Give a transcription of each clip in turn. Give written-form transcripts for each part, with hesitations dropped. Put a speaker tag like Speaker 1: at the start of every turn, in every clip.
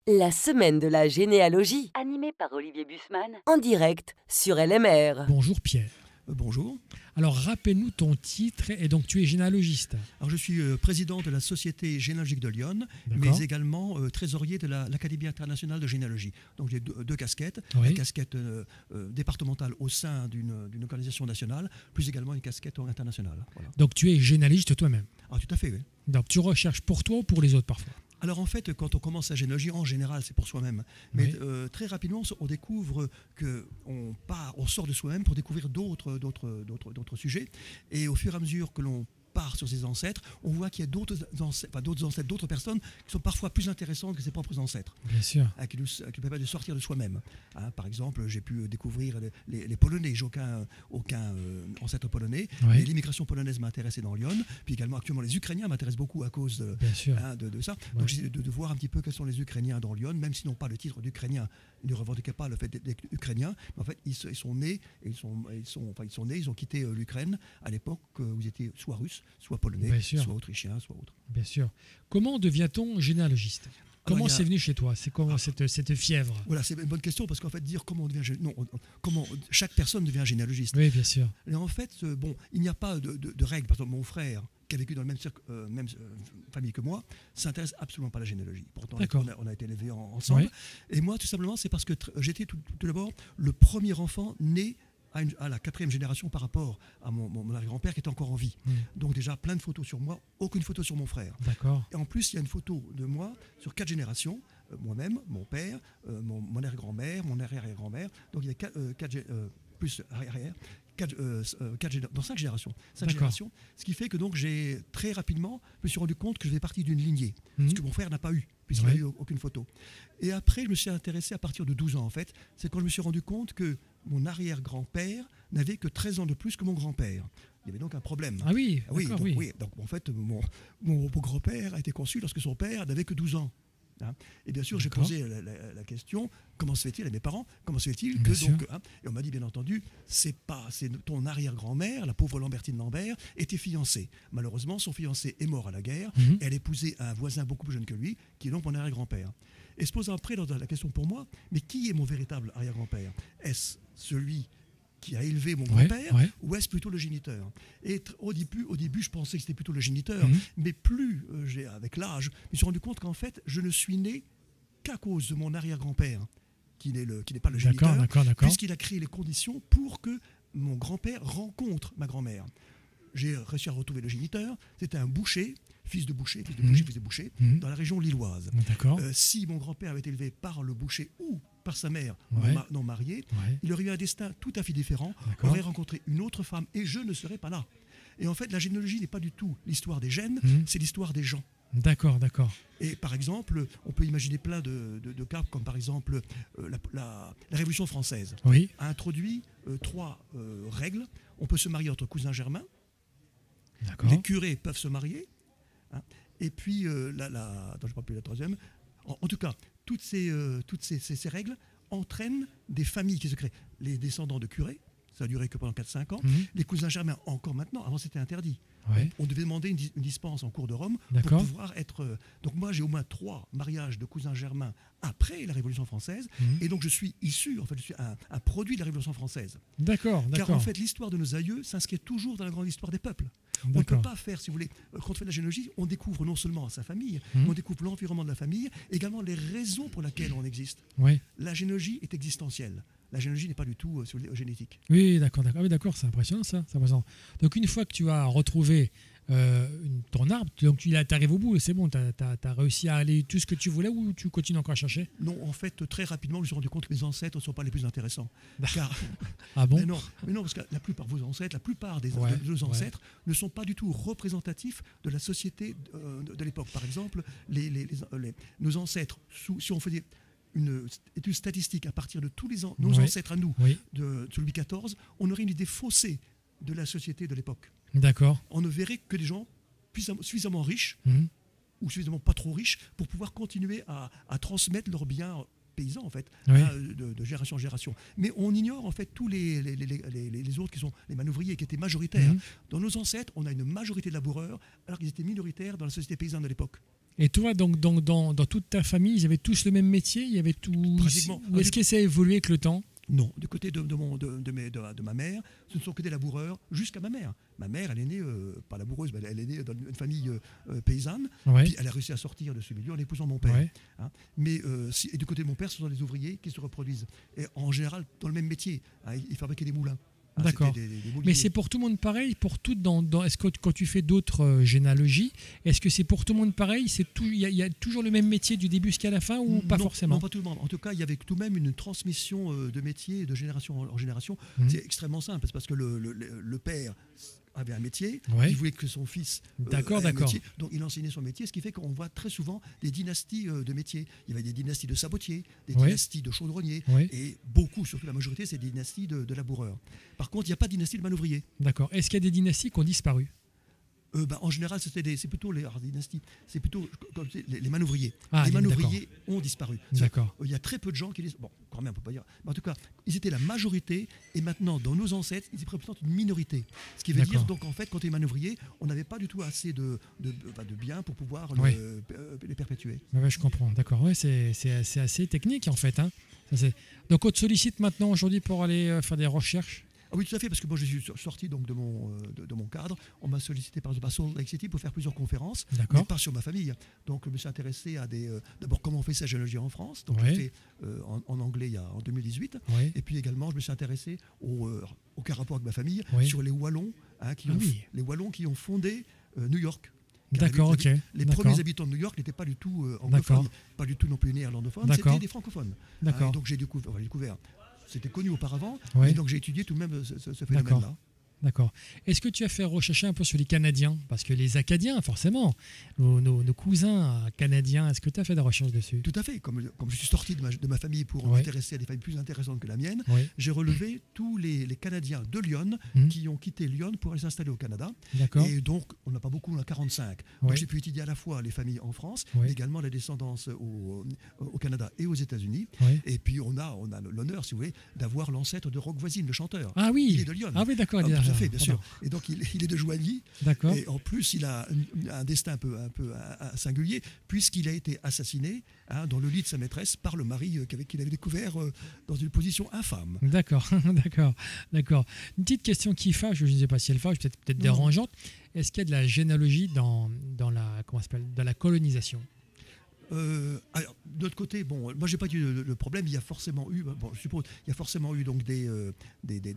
Speaker 1: La semaine de la généalogie,
Speaker 2: Animé par Olivier Bussmann.
Speaker 1: en direct sur LMR.
Speaker 3: Bonjour Pierre.
Speaker 4: Bonjour.
Speaker 3: Alors rappelle-nous ton titre et donc tu es généalogiste.
Speaker 4: Alors, je suis président de la Société généalogique de Lyon,
Speaker 3: D'accord.
Speaker 4: mais également trésorier de l'Académie internationale de généalogie. Donc j'ai deux casquettes,
Speaker 3: Oui.
Speaker 4: une casquette départementale au sein d'une organisation nationale, plus également une casquette internationale. Voilà.
Speaker 3: Donc tu es généalogiste toi-même.
Speaker 4: Ah, tout à fait, oui.
Speaker 3: Donc tu recherches pour toi ou pour les autres parfois.
Speaker 4: Alors en fait, quand on commence la généalogie, en général, c'est pour soi-même. Mais
Speaker 3: Oui.
Speaker 4: très rapidement, on découvre on sort de soi-même pour découvrir d'autres sujets. Et au fur et à mesure que l'on part sur ses ancêtres, on voit qu'il y a d'autres ancêtres, d'autres personnes qui sont parfois plus intéressantes que ses propres ancêtres,
Speaker 3: Bien sûr.
Speaker 4: qui nous permettent de sortir de soi-même. Par exemple, j'ai pu découvrir les Polonais. J'ai aucun ancêtre polonais.
Speaker 3: Oui.
Speaker 4: Mais l'immigration polonaise m'a intéressé dans Lyon. Puis également, actuellement, les Ukrainiens m'intéressent beaucoup à cause
Speaker 3: Bien sûr.
Speaker 4: de ça.
Speaker 3: Ouais.
Speaker 4: Donc j'essaie de voir un petit peu quels sont les Ukrainiens dans Lyon, même s'ils n'ont pas le titre d'Ukrainien, ils ne revendiquaient pas le fait d'être Ukrainiens. Mais en fait, ils sont nés, ils ont quitté l'Ukraine à l'époque où ils étaient soit russes, soit polonais,
Speaker 3: Bien sûr.
Speaker 4: soit autrichiens, soit autres.
Speaker 3: Bien sûr. Comment devient-on généalogiste? Comment
Speaker 4: il y a-
Speaker 3: c'est venu chez toi? C'est comment cette fièvre?
Speaker 4: Voilà, c'est une bonne question parce qu'en fait, dire comment on devient comment chaque personne devient généalogiste.
Speaker 3: Oui, bien sûr.
Speaker 4: Et en fait, il n'y a pas de règle. Par exemple, mon frère, qui a vécu dans le même famille que moi, s'intéresse absolument pas à la généalogie. Pourtant,
Speaker 3: D'accord.
Speaker 4: on a été élevés ensemble.
Speaker 3: Oui.
Speaker 4: Et moi, tout simplement, c'est parce que j'étais tout d'abord le premier enfant né à la 4e génération par rapport à mon arrière-grand-père qui était encore en vie. Donc déjà, plein de photos sur moi, aucune photo sur mon frère.
Speaker 3: D'accord.
Speaker 4: Et en plus, il y a une photo de moi sur 4 générations. Moi-même, mon père, mon arrière-grand-mère, mon arrière-grand-mère. Donc il y a 4 plus arrière. Dans 5 générations.
Speaker 3: D'accord.
Speaker 4: Ce qui fait que donc j'ai très rapidement, je me suis rendu compte que je faisais partie d'une lignée. Ce que mon frère n'a pas eu, puisqu'il n'a
Speaker 3: Oui.
Speaker 4: eu aucune photo. Et après, je me suis intéressé à partir de 12 ans, en fait. C'est quand je me suis rendu compte que mon arrière-grand-père n'avait que 13 ans de plus que mon grand-père. Il y avait donc un problème.
Speaker 3: Ah oui,
Speaker 4: Oui,
Speaker 3: d'accord,
Speaker 4: donc,
Speaker 3: oui.
Speaker 4: oui. Donc en fait, mon beau-grand-père a été conçu lorsque son père n'avait que 12 ans. Et bien sûr, j'ai
Speaker 3: D'accord.
Speaker 4: posé la question, comment se fait-il à mes parents, comment se fait-il
Speaker 3: Bien
Speaker 4: que
Speaker 3: sûr.
Speaker 4: donc, et on m'a dit bien entendu, c'est ton arrière-grand-mère, la pauvre Lambertine Lambert, était fiancée. Malheureusement, son fiancé est mort à la guerre, et elle épousait un voisin beaucoup plus jeune que lui, qui est donc mon arrière-grand-père. Et se pose après la question pour moi, mais qui est mon véritable arrière-grand-père? Est-ce celui qui a élevé mon grand-père,
Speaker 3: ouais.
Speaker 4: ou est-ce plutôt le géniteur? Et au début, je pensais que c'était plutôt le géniteur, mais plus avec l'âge, je me suis rendu compte qu'en fait, je ne suis né qu'à cause de mon arrière-grand-père, qui n'est pas le géniteur,
Speaker 3: D'accord.
Speaker 4: puisqu'il a créé les conditions pour que mon grand-père rencontre ma grand-mère. J'ai réussi à retrouver le géniteur, c'était un boucher, fils de boucher, fils de boucher, dans la région lilloise.
Speaker 3: D'accord.
Speaker 4: Si mon grand-père avait été élevé par le boucher ou par sa mère
Speaker 3: Ouais.
Speaker 4: non mariée,
Speaker 3: Ouais.
Speaker 4: il aurait eu un destin tout à fait différent,
Speaker 3: D'accord.
Speaker 4: aurait rencontré une autre femme et je ne serais pas là. Et en fait, la généalogie n'est pas du tout l'histoire des gènes, c'est l'histoire des gens.
Speaker 3: D'accord.
Speaker 4: Et par exemple, on peut imaginer plein de cas, comme par exemple la Révolution française
Speaker 3: Oui.
Speaker 4: a introduit 3 règles. On peut se marier entre cousins germains,
Speaker 3: D'accord.
Speaker 4: les curés peuvent se marier, et puis, je ne sais pas plus la troisième. En tout cas, toutes ces règles entraînent des familles qui se créent. Les descendants de curés, ça a duré que pendant 4-5 ans. Les cousins germains, encore maintenant, avant c'était interdit.
Speaker 3: Ouais.
Speaker 4: On devait demander une dispense en cours de Rome pour
Speaker 3: D'accord.
Speaker 4: pouvoir être... Donc moi, j'ai au moins 3 mariages de cousins germains après la Révolution française. Et donc je suis issu, en fait, je suis un produit de la Révolution française.
Speaker 3: D'accord.
Speaker 4: Car en fait, l'histoire de nos aïeux s'inscrit toujours dans la grande histoire des peuples. On ne peut
Speaker 3: D'accord.
Speaker 4: pas faire, si vous voulez, quand on fait de la généalogie, on découvre non seulement sa famille, mais on découvre l'environnement de la famille, également les raisons pour lesquelles on existe.
Speaker 3: Oui.
Speaker 4: La généalogie est existentielle. La généalogie n'est pas du tout, si vous voulez, génétique.
Speaker 3: Oui, d'accord. Oui, d'accord, c'est impressionnant ça. C'est impressionnant. Donc une fois que tu as retrouvé ton arbre, donc tu arrives au bout, c'est bon, tu as réussi à aller tout ce que tu voulais ou tu continues encore à chercher?
Speaker 4: Non, en fait, très rapidement, je me suis rendu compte que mes ancêtres ne sont pas les plus intéressants. Car,
Speaker 3: Ah bon?
Speaker 4: mais non, parce que la plupart de vos ancêtres, la plupart de nos
Speaker 3: Ouais.
Speaker 4: ancêtres ne sont pas du tout représentatifs de la société de l'époque. Par exemple, nos ancêtres, si on faisait une étude statistique à partir de tous nos
Speaker 3: Oui.
Speaker 4: ancêtres à nous,
Speaker 3: Oui.
Speaker 4: de Louis XIV, on aurait une idée faussée de la société de l'époque.
Speaker 3: D'accord.
Speaker 4: On ne verrait que des gens suffisamment riches ou suffisamment pas trop riches pour pouvoir continuer à transmettre leurs biens paysans, en fait,
Speaker 3: Oui.
Speaker 4: de génération en génération. Mais on ignore en fait tous les autres qui sont les manœuvriers, qui étaient majoritaires. Dans nos ancêtres, on a une majorité de laboureurs alors qu'ils étaient minoritaires dans la société paysanne de l'époque.
Speaker 3: Et toi, donc, dans toute ta famille, ils avaient tous le même métier? Il y avait tout.
Speaker 4: Pratiquement.
Speaker 3: Ou est-ce que ça a évolué avec le temps?
Speaker 4: Non, du côté de ma mère, ce ne sont que des laboureurs jusqu'à ma mère. Ma mère, elle est née, pas laboureuse, mais elle est née dans une famille paysanne.
Speaker 3: Ouais.
Speaker 4: Puis elle a réussi à sortir de ce milieu en épousant mon père.
Speaker 3: Ouais.
Speaker 4: Hein. Mais et du côté de mon père, ce sont des ouvriers qui se reproduisent. Et en général, dans le même métier. Hein, ils fabriquaient des moulins. Hein,
Speaker 3: D'accord.
Speaker 4: des
Speaker 3: Mais
Speaker 4: mouliniers.
Speaker 3: c'est pour tout le monde pareil, pour tout est-ce que quand tu fais d'autres généalogies, est-ce que c'est pour tout le monde pareil? Il y a toujours le même métier du début jusqu'à la fin ou pas
Speaker 4: Non,
Speaker 3: forcément?
Speaker 4: non, pas tout le monde. En tout cas, il y avait tout de même une transmission de métier de génération en génération.
Speaker 3: Mhm.
Speaker 4: C'est extrêmement simple, c'est parce que le père avait un métier,
Speaker 3: Ouais.
Speaker 4: il voulait que son fils
Speaker 3: D'accord,
Speaker 4: ait un
Speaker 3: d'accord.
Speaker 4: métier, donc il enseignait son métier, ce qui fait qu'on voit très souvent des dynasties de métiers. Il y avait des dynasties de sabotiers, des
Speaker 3: Ouais.
Speaker 4: dynasties de chaudronniers,
Speaker 3: Ouais.
Speaker 4: et beaucoup, surtout la majorité, c'est des dynasties de laboureurs. Par contre, il n'y a pas de dynastie de manœuvriers.
Speaker 3: D'accord. Est-ce qu'il y a des dynasties qui ont disparu?
Speaker 4: En général, c'est plutôt les dynasties, c'est plutôt comme les manœuvriers.
Speaker 3: Ah,
Speaker 4: les
Speaker 3: d'accord.
Speaker 4: manœuvriers ont disparu.
Speaker 3: D'accord.
Speaker 4: Il y a très peu de gens qui disent, bon, quand même, on peut pas dire, mais en tout cas, ils étaient la majorité, et maintenant, dans nos ancêtres, ils représentent une minorité. Ce qui veut dire,
Speaker 3: D'accord.
Speaker 4: donc, en fait, quand tu es manœuvrier, on n'avait pas du tout assez de biens pour pouvoir
Speaker 3: Ouais.
Speaker 4: les perpétuer.
Speaker 3: Ouais, je comprends. D'accord. Ouais, c'est assez technique en fait. Hein. Donc on te sollicite maintenant aujourd'hui pour aller faire des recherches?
Speaker 4: Ah oui, tout à fait, parce que moi, je suis sorti donc, de mon cadre. On m'a sollicité par exemple à Salt Lake City pour faire plusieurs conférences,
Speaker 3: D'accord.
Speaker 4: mais pas sur ma famille. Donc, je me suis intéressé à d'abord, comment on fait sa généalogie en France. Donc,
Speaker 3: Ouais.
Speaker 4: j'ai fait en anglais en 2018.
Speaker 3: Oui.
Speaker 4: Et puis également, je me suis intéressé aucun rapport avec ma famille,
Speaker 3: Oui.
Speaker 4: sur les Wallons, hein, les Wallons qui ont fondé New York. Car
Speaker 3: D'accord, ok.
Speaker 4: Les
Speaker 3: D'accord.
Speaker 4: premiers habitants de New York n'étaient pas du tout
Speaker 3: D'accord.
Speaker 4: anglophones, pas du tout non plus néerlandophones,
Speaker 3: D'accord.
Speaker 4: c'était des francophones.
Speaker 3: D'accord.
Speaker 4: Et donc j'ai découvert, c'était connu auparavant,
Speaker 3: Ouais.
Speaker 4: et donc j'ai étudié tout de même ce
Speaker 3: D'accord.
Speaker 4: phénomène-là.
Speaker 3: D'accord. Est-ce que tu as fait rechercher un peu sur les Canadiens? Parce que les Acadiens, forcément, nos cousins canadiens, est-ce que tu as fait des recherches dessus?
Speaker 4: Tout à fait, comme je suis sorti de ma famille pour
Speaker 3: Ouais.
Speaker 4: m'intéresser à des familles plus intéressantes que la mienne,
Speaker 3: Oui.
Speaker 4: j'ai relevé tous les Canadiens de Lyon
Speaker 3: Mhm.
Speaker 4: qui ont quitté Lyon pour aller s'installer au Canada.
Speaker 3: D'accord.
Speaker 4: Et donc, on n'a pas beaucoup, on a 45.
Speaker 3: Ouais.
Speaker 4: Donc, j'ai pu étudier à la fois les familles en France,
Speaker 3: Ouais.
Speaker 4: mais également la descendance au Canada et aux États-Unis.
Speaker 3: Oui.
Speaker 4: Et puis, on a l'honneur, si vous voulez, d'avoir l'ancêtre de Roch Voisine, le chanteur.
Speaker 3: Ah oui.
Speaker 4: Il est de Lyon.
Speaker 3: Ah oui, d'accord.
Speaker 4: Ah,
Speaker 3: il est-
Speaker 4: tout à fait, bien
Speaker 3: ah,
Speaker 4: sûr. Et donc, il est de Joigny.
Speaker 3: D'accord.
Speaker 4: Et en plus, il a un destin un peu singulier, puisqu'il a été assassiné dans le lit de sa maîtresse par le mari qu'il avait découvert dans une position infâme.
Speaker 3: D'accord, d'accord. Une petite question qui fâche, je ne sais pas si elle fâche, peut-être
Speaker 4: Non.
Speaker 3: dérangeante. Est-ce qu'il y a de la généalogie dans la colonisation?
Speaker 4: Alors, de l'autre côté, bon, moi j'ai pas eu le problème. Il y a forcément eu, bon, je suppose, il y a forcément eu donc des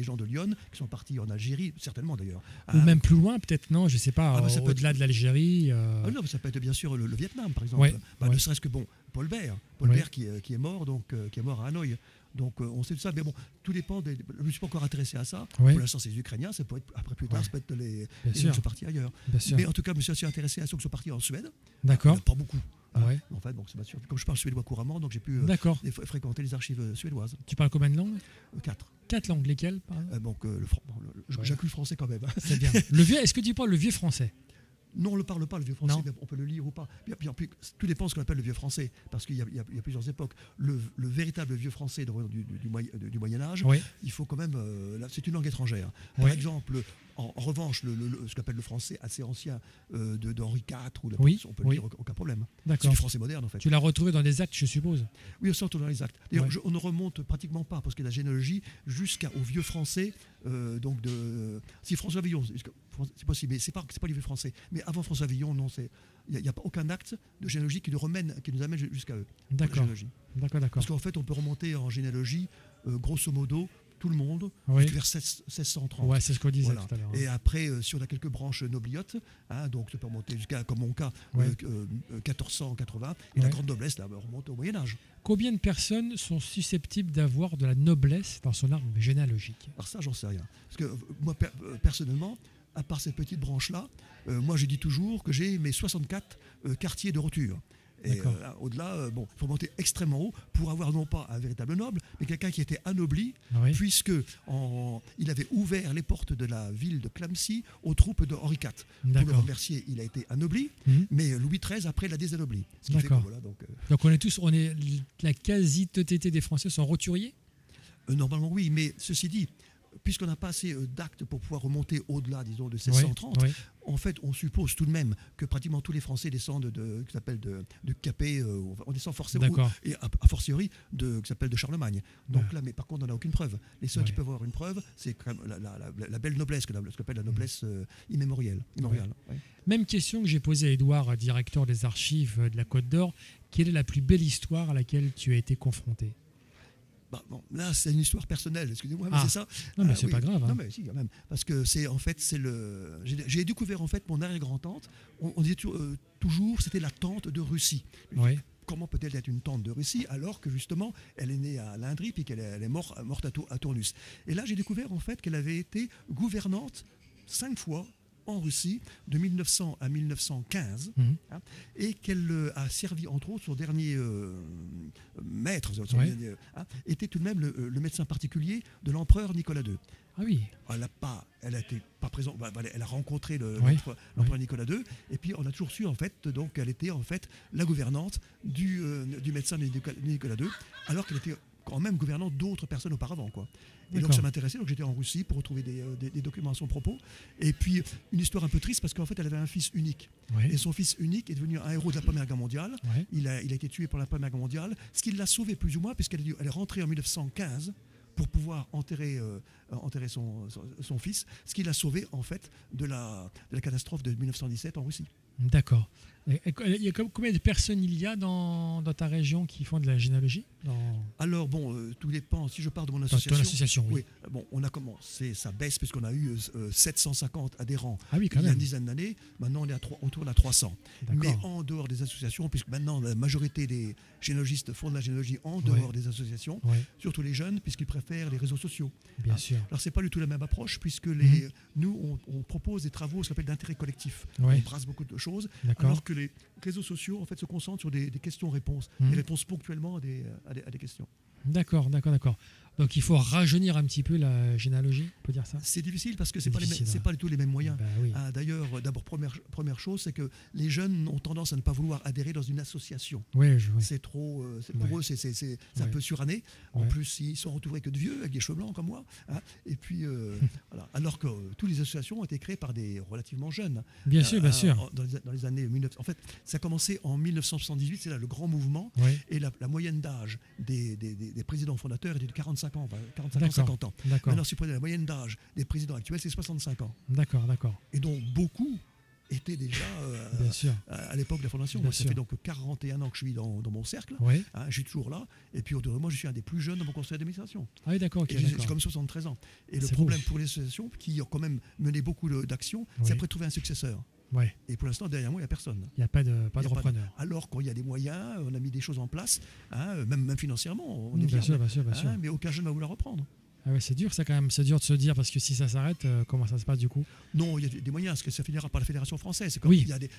Speaker 4: gens de Lyon qui sont partis en Algérie, certainement d'ailleurs.
Speaker 3: Ou même plus loin, peut-être, non? Je ne sais pas,
Speaker 4: bah, ça peut
Speaker 3: au-delà de l'Algérie.
Speaker 4: Ah non, mais ça peut être bien sûr le Vietnam, par exemple.
Speaker 3: Ouais,
Speaker 4: Ne
Speaker 3: ouais.
Speaker 4: serait-ce que bon, Paul Bert
Speaker 3: Ouais.
Speaker 4: qui est mort, donc qui est mort à Hanoï. Donc on sait tout ça, mais bon, tout dépend. Je ne me suis pas encore intéressé à ça.
Speaker 3: Ouais.
Speaker 4: Pour l'instant, c'est les Ukrainiens. Ça peut être après plus tard,
Speaker 3: Ouais.
Speaker 4: ça peut être les
Speaker 3: Bien
Speaker 4: gens
Speaker 3: sûr.
Speaker 4: qui sont partis ailleurs.
Speaker 3: Bien sûr.
Speaker 4: Mais en tout cas, je me suis intéressé à ceux qui sont partis en Suède.
Speaker 3: D'accord.
Speaker 4: Pas beaucoup.
Speaker 3: Ouais.
Speaker 4: En fait, donc c'est bien sûr. Comme je parle suédois couramment, donc j'ai pu
Speaker 3: D'accord.
Speaker 4: fréquenter les archives suédoises.
Speaker 3: Tu parles combien de langues?
Speaker 4: 4.
Speaker 3: 4 langues, lesquelles par exemple?
Speaker 4: Donc
Speaker 3: Ouais.
Speaker 4: j'inclus le français quand même.
Speaker 3: C'est bien. Est-ce que tu parles le vieux français?
Speaker 4: Non, on ne le parle pas, le vieux français,
Speaker 3: Non.
Speaker 4: mais on peut le lire ou pas. Puis, tout dépend de ce qu'on appelle le vieux français, parce qu'il y a plusieurs époques. Le véritable vieux français du Moyen-Âge,
Speaker 3: Oui.
Speaker 4: il faut quand même. C'est une langue étrangère. Par
Speaker 3: Oui.
Speaker 4: exemple, en revanche, ce qu'on appelle le français assez ancien d'Henri IV,
Speaker 3: Oui,
Speaker 4: on peut le
Speaker 3: oui.
Speaker 4: lire, aucun problème. C'est
Speaker 3: D'accord.
Speaker 4: du français moderne, en fait.
Speaker 3: Tu l'as retrouvé dans des actes, je suppose?
Speaker 4: Oui, surtout dans les actes. D'ailleurs,
Speaker 3: Ouais.
Speaker 4: on ne remonte pratiquement pas, parce que la généalogie, jusqu'au vieux français, si François Villon, c'est possible, mais c'est pas le vieux français. Mais avant François Villon, non, il n'y a pas aucun acte de généalogie qui nous amène jusqu'à eux. pour la
Speaker 3: D'accord.
Speaker 4: généalogie.
Speaker 3: D'accord.
Speaker 4: Parce qu'en fait, on peut remonter en généalogie, grosso modo, tout le monde,
Speaker 3: Oui.
Speaker 4: vers 1630.
Speaker 3: Ouais, c'est ce qu'on disait
Speaker 4: Voilà.
Speaker 3: tout à l'heure.
Speaker 4: Et après, si on a quelques branches nobliotes, donc ça peut remonter jusqu'à, comme mon cas,
Speaker 3: Ouais.
Speaker 4: 1480, et
Speaker 3: Ouais.
Speaker 4: la grande noblesse, là, remonte au Moyen-Âge.
Speaker 3: Combien de personnes sont susceptibles d'avoir de la noblesse dans son arbre généalogique?
Speaker 4: Alors ça, j'en sais rien. Parce que moi, personnellement, à part cette petite branche-là, moi, je dis toujours que j'ai mes 64 quartiers de roture. Et
Speaker 3: D'accord.
Speaker 4: au-delà, il faut monter extrêmement haut pour avoir non pas un véritable noble, mais quelqu'un qui était anobli,
Speaker 3: Oui.
Speaker 4: puisque il avait ouvert les portes de la ville de Clamcy aux troupes de Henri IV. Pour le
Speaker 3: D'accord.
Speaker 4: remercier, il a été anobli,
Speaker 3: Mhm.
Speaker 4: mais Louis XIII après l'a désanobli. Ce qui fait que,
Speaker 3: D'accord.
Speaker 4: voilà, donc,
Speaker 3: Donc la quasi-totalité des Français sont roturiers?
Speaker 4: normalement oui, mais ceci dit, puisqu'on n'a pas assez d'actes pour pouvoir remonter au-delà, disons, de
Speaker 3: Oui,
Speaker 4: 1630,
Speaker 3: oui.
Speaker 4: en fait, on suppose tout de même que pratiquement tous les Français descendent qui s'appelle de Capet, on descend forcément, et a fortiori qui s'appelle de Charlemagne. Donc là, mais par contre, on n'a aucune preuve. Les seuls qui peuvent avoir une preuve, c'est quand même la belle noblesse, ce qu'on appelle la noblesse immémoriale. Ouais.
Speaker 3: Même question que j'ai posée à Édouard, directeur des archives de la Côte d'Or. Quelle est la plus belle histoire à laquelle tu as été confronté?
Speaker 4: Bon, là, c'est une histoire personnelle, excusez-moi, mais c'est ça.
Speaker 3: Non, mais c'est pas grave. Hein.
Speaker 4: Non, mais si, quand même. Parce que j'ai découvert en fait mon arrière-grand-tante. On disait toujours, c'était la tante de Russie.
Speaker 3: Ouais.
Speaker 4: Comment peut-elle être une tante de Russie alors que justement, elle est née à Lindry puis qu'elle est morte à Tournus. Et là, j'ai découvert en fait qu'elle avait été gouvernante 5 fois en Russie, de 1900 à 1915, et qu'elle a servi, entre autres, son dernier maître, était tout de même le médecin particulier de l'empereur Nicolas II.
Speaker 3: Ah oui.
Speaker 4: Elle n'était pas présente, elle a rencontré l'empereur Nicolas II, et puis on a toujours su, en fait, donc elle était en fait la gouvernante du médecin de Nicolas II, alors qu'elle était quand même gouvernante d'autres personnes auparavant, quoi. Et donc ça m'intéressait, donc j'étais en Russie pour retrouver des documents à son propos. Et puis une histoire un peu triste parce qu'en fait elle avait un fils unique. Ouais. Et son fils unique est devenu un héros de la Première Guerre mondiale. Ouais. Il a été tué pendant la Première Guerre mondiale, ce qui l'a sauvé plus ou moins puisqu'elle est rentrée en 1915 pour pouvoir enterrer son fils, ce qui l'a sauvé en fait de la catastrophe de 1917 en Russie.
Speaker 3: D'accord. Il y a combien de personnes il y a dans ta région qui font de la généalogie?
Speaker 4: Alors bon, tout dépend. Si je pars de mon association,
Speaker 3: ton association, oui.
Speaker 4: Bon, on a commencé, ça baisse puisqu'on a eu 750 adhérents
Speaker 3: il y
Speaker 4: a une dizaine d'années. Maintenant, on est autour de 300.
Speaker 3: D'accord.
Speaker 4: Mais en dehors des associations, puisque maintenant la majorité des généalogistes font de la généalogie en dehors des associations, surtout les jeunes, puisqu'ils préfèrent les réseaux sociaux.
Speaker 3: Bien sûr.
Speaker 4: Alors c'est pas du tout la même approche puisque nous on propose des travaux, ce qu'on appelle d'intérêt collectif. On brasse beaucoup de choses, alors que les réseaux sociaux en fait se concentrent sur des questions-réponses, des réponses ponctuellement à des questions.
Speaker 3: D'accord. Donc il faut rajeunir un petit peu la généalogie, on peut dire ça?
Speaker 4: C'est difficile parce que c'est pas du tout les mêmes moyens.
Speaker 3: Oui.
Speaker 4: D'ailleurs, première chose, c'est que les jeunes ont tendance à ne pas vouloir adhérer dans une association.
Speaker 3: Oui.
Speaker 4: C'est trop, pour eux, c'est un peu suranné. En plus, ils sont entourés que de vieux avec des cheveux blancs comme moi. Et puis, voilà. Alors que toutes les associations ont été créées par des relativement jeunes.
Speaker 3: Bien sûr.
Speaker 4: Dans les années 1900. En fait, ça a commencé en 1978. C'est là le grand mouvement. Et la moyenne d'âge des présidents fondateurs était de 45 ans, 50 ans. Maintenant, si vous prenez la moyenne d'âge des présidents actuels, c'est 65 ans.
Speaker 3: D'accord. Et
Speaker 4: donc, beaucoup étaient déjà à l'époque de la fondation. Moi, ça fait donc 41 ans que je suis dans mon cercle. Je suis toujours là. Et puis, autour de moi, je suis un des plus jeunes dans mon conseil d'administration.
Speaker 3: Ah oui, d'accord.
Speaker 4: J'ai comme 73 ans. Et le problème pour les associations, qui ont quand même mené beaucoup d'actions, c'est après de trouver un successeur. Et pour l'instant, derrière moi, il n'y a personne.
Speaker 3: Il n'y a pas de repreneur.
Speaker 4: Alors qu'il y a des moyens, on a mis des choses en place, même financièrement. On est
Speaker 3: bien sûr.
Speaker 4: Mais aucun jeune ne va vouloir reprendre.
Speaker 3: Ah ouais, c'est dur ça quand même, c'est dur de se dire parce que si ça s'arrête, comment ça se passe du coup?
Speaker 4: Non, il y a des moyens, parce que ça finira par la Fédération française.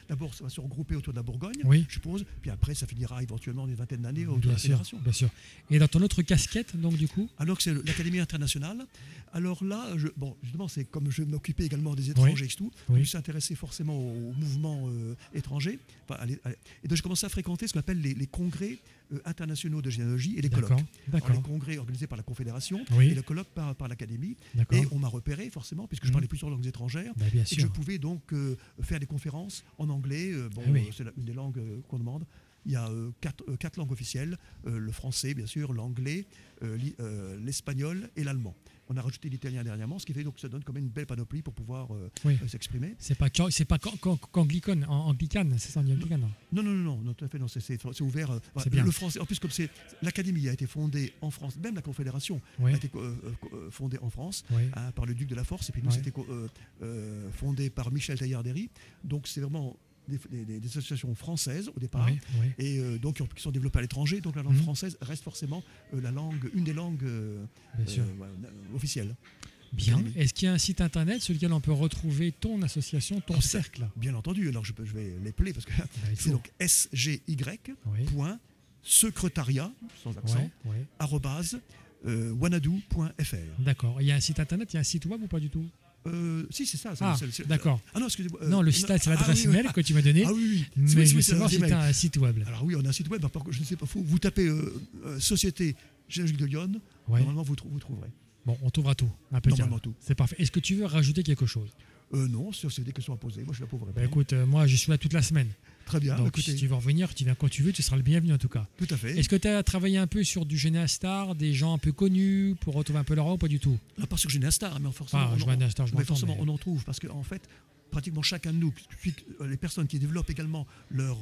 Speaker 4: D'abord, ça va se regrouper autour de la Bourgogne, je suppose, puis après ça finira éventuellement une vingtaine d'années autour de la Fédération. Bien sûr.
Speaker 3: Et dans ton autre casquette, donc du coup?
Speaker 4: Alors que c'est l'Académie internationale. Alors là, justement, c'est comme je m'occupais également des étrangers et tout, je me suis intéressé forcément au mouvement étranger. Et donc j'ai commencé à fréquenter ce qu'on appelle les congrès internationaux de généalogie et les colloques. Alors, les congrès organisés par la Confédération et le colloque par l'Académie. Et on m'a repéré forcément, puisque je parlais plusieurs langues étrangères, et que je pouvais donc faire des conférences en anglais. C'est une des langues qu'on demande. Il y a quatre langues officielles, le français bien sûr, l'anglais, l'espagnol et l'allemand. On a rajouté l'italien dernièrement, ce qui fait donc que ça donne quand même une belle panoplie pour pouvoir s'exprimer.
Speaker 3: C'est pas anglicane, c'est ça, anglican?
Speaker 4: Non, tout à fait, non, c'est ouvert. Le français, en plus comme c'est l'Académie a été fondée en France, même la Confédération a été fondée en France par le duc de la Force, et puis nous c'était fondé par Michel Taillarderie. Donc c'est vraiment des associations françaises au départ, et donc qui sont développées à l'étranger. Donc la langue française reste forcément une des langues officielles.
Speaker 3: Bien. Est-ce qu'il y a un site internet sur lequel on peut retrouver ton association, ton cercle?
Speaker 4: Bien entendu. Alors je vais l'épeler parce que c'est donc sgy.secretariat sans accent @wanadoo.fr.
Speaker 3: D'accord. Il y a un site internet, il y a un site web ou pas du tout?
Speaker 4: Si, c'est ça.
Speaker 3: D'accord.
Speaker 4: Ah non, excusez-moi.
Speaker 3: Non, le site, c'est l'adresse mail que tu m'as donnée.
Speaker 4: Ah oui.
Speaker 3: Mais je veux savoir si tu as un site web.
Speaker 4: Alors oui, on a un site web. Par contre, je ne sais pas, vous tapez Société Généalogique de Lyon, normalement vous trouverez.
Speaker 3: Bon, on trouvera tout.
Speaker 4: Normalement tout.
Speaker 3: C'est parfait. Est-ce que tu veux rajouter quelque chose?
Speaker 4: Non, c'est des questions à poser. Moi, je suis là pour vous
Speaker 3: Bah,
Speaker 4: répondre.
Speaker 3: écoute, moi, je suis là toute la semaine.
Speaker 4: Très bien.
Speaker 3: Donc,
Speaker 4: Écoutez,
Speaker 3: si tu veux revenir, tu viens quand tu veux, tu seras le bienvenu en tout cas.
Speaker 4: tout à fait.
Speaker 3: Est-ce que tu as travaillé un peu sur du Généastar, des gens un peu connus pour retrouver un peu leur voix ou pas du tout?
Speaker 4: Là, pas sur Généastar, mais forcément,
Speaker 3: Ah, Généastar, je
Speaker 4: mais
Speaker 3: m'entends,
Speaker 4: forcément
Speaker 3: mais-
Speaker 4: on en trouve. Parce qu'en fait, pratiquement chacun de nous, puis les personnes qui développent également leur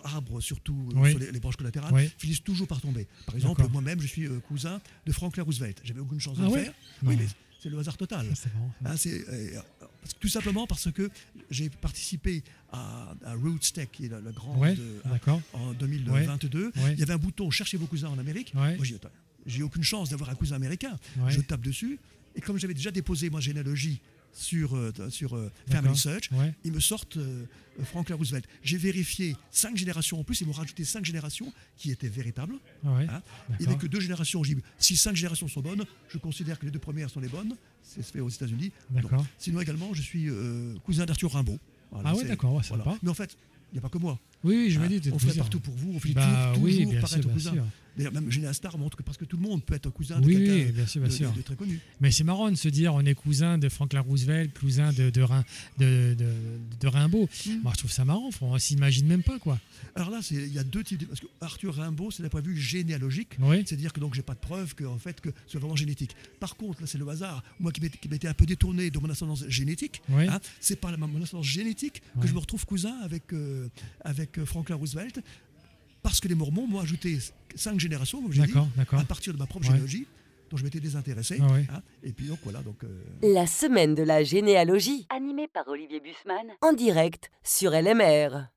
Speaker 4: arbre, surtout
Speaker 3: Oui.
Speaker 4: sur les branches collatérales,
Speaker 3: Oui.
Speaker 4: finissent toujours par tomber. Par exemple,
Speaker 3: D'accord.
Speaker 4: moi-même, je suis cousin de Franklin Roosevelt. J'avais aucune chance de
Speaker 3: Ah
Speaker 4: le
Speaker 3: ouais?
Speaker 4: faire.
Speaker 3: Non.
Speaker 4: Oui, mais c'est le hasard total.
Speaker 3: Ah, c'est marrant.
Speaker 4: Hein, tout simplement parce que j'ai participé à Roots Tech, qui est la grande
Speaker 3: Ouais, d'accord.
Speaker 4: en 2022.
Speaker 3: Ouais.
Speaker 4: Il y avait un bouton Cherchez vos cousins en Amérique.
Speaker 3: Ouais.
Speaker 4: Moi, j'ai aucune chance d'avoir un cousin américain.
Speaker 3: Ouais.
Speaker 4: Je tape dessus. Et comme j'avais déjà déposé ma généalogie sur
Speaker 3: D'accord.
Speaker 4: Family Search,
Speaker 3: Ouais.
Speaker 4: ils me sortent Franklin Roosevelt. J'ai vérifié 5 générations en plus. Ils m'ont rajouté 5 générations qui étaient véritables.
Speaker 3: Ouais.
Speaker 4: Hein. Il n'y avait que 2 générations. J'ai dit, si 5 générations sont bonnes, je considère que les 2 premières sont les bonnes. C'est fait aux États-Unis.
Speaker 3: D'accord.
Speaker 4: Donc, sinon également, je suis cousin d'Arthur Rimbaud. Voilà,
Speaker 3: Ah ouais,
Speaker 4: c'est-
Speaker 3: d'accord, ouais,
Speaker 4: voilà.
Speaker 3: sympa.
Speaker 4: Mais en fait, il n'y a pas que moi.
Speaker 3: Oui, oui, je me
Speaker 4: Hein,
Speaker 3: dis, t'es
Speaker 4: on fait
Speaker 3: plusieurs.
Speaker 4: partout pour vous. On fait
Speaker 3: Bah
Speaker 4: toujours
Speaker 3: oui, bien sûr,
Speaker 4: paraître
Speaker 3: bien
Speaker 4: cousin.
Speaker 3: sûr.
Speaker 4: D'ailleurs, même Généastar montre que presque tout le monde peut être cousin de
Speaker 3: Oui,
Speaker 4: quelqu'un
Speaker 3: oui, bien sûr, bien sûr.
Speaker 4: de très connu.
Speaker 3: Mais c'est marrant de se dire on est cousin de Franklin Roosevelt, cousin de Rimbaud. Moi, je trouve ça marrant, on s'imagine même pas, quoi.
Speaker 4: Alors là, il y a 2 types. Parce que Arthur Rimbaud, c'est d'un point de vue généalogique.
Speaker 3: Oui.
Speaker 4: C'est-à-dire que donc j'ai pas de preuve que c'est vraiment génétique. Par contre, là, c'est le hasard. Moi qui m'étais un peu détourné de mon ascendance génétique,
Speaker 3: Oui.
Speaker 4: hein, c'est par mon ascendance génétique
Speaker 3: Ouais.
Speaker 4: que je me retrouve cousin avec Franklin Roosevelt. Parce que les Mormons m'ont ajouté 5 générations, comme j'ai dit,
Speaker 3: D'accord.
Speaker 4: à partir de ma propre
Speaker 3: Ouais.
Speaker 4: généalogie, dont je m'étais désintéressé.
Speaker 3: Ah ouais.
Speaker 4: Hein, et puis donc voilà. Donc,
Speaker 1: La semaine de la généalogie,
Speaker 2: Animé par Olivier Bussmann.
Speaker 1: en direct sur LMR.